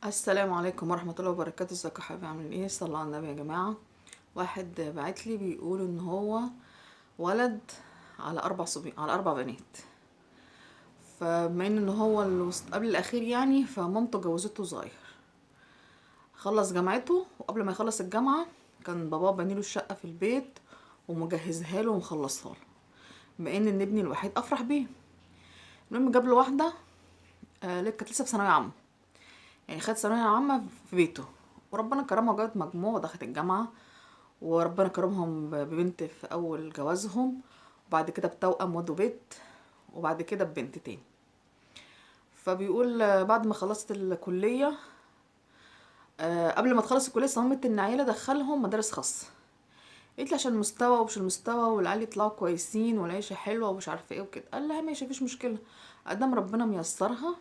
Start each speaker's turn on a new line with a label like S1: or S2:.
S1: السلام عليكم ورحمة الله وبركاته. ازيكم يا حبايبي؟ عاملين ايه؟ صلوا على النبي يا جماعة. واحد بعت لي بيقول ان هو ولد على على 4 بنات. فبما ان هو قبل الاخير يعني، فمامته جوزته صغير، خلص جامعته، وقبل ما يخلص الجامعة كان باباه بنيله الشقة في البيت ومجهزها له ومخلصها له، بما ان ابني الوحيد افرح بيه. المهم جاب له واحدة، كانت لسه في ثانوية عامة، يعني خدت ثانوية عامة في بيته، وربنا كرمها وجابت مجموع ودخلت الجامعة، وربنا كرمهم ببنت في أول جوازهم، وبعد كده بتوأم واد وبيت، وبعد كده ببنت تاني. فبيقول بعد ما خلصت الكلية، قبل ما تخلص الكلية صممت إن عيالة دخلهم مدارس خاصة. قلت لي عشان المستوى ومش المستوى، والعيال يطلعوا كويسين والعيشة حلوة ومش عارفة ايه وكده. قال لها ماشي، مفيش مشكلة ادام ربنا ميسرها،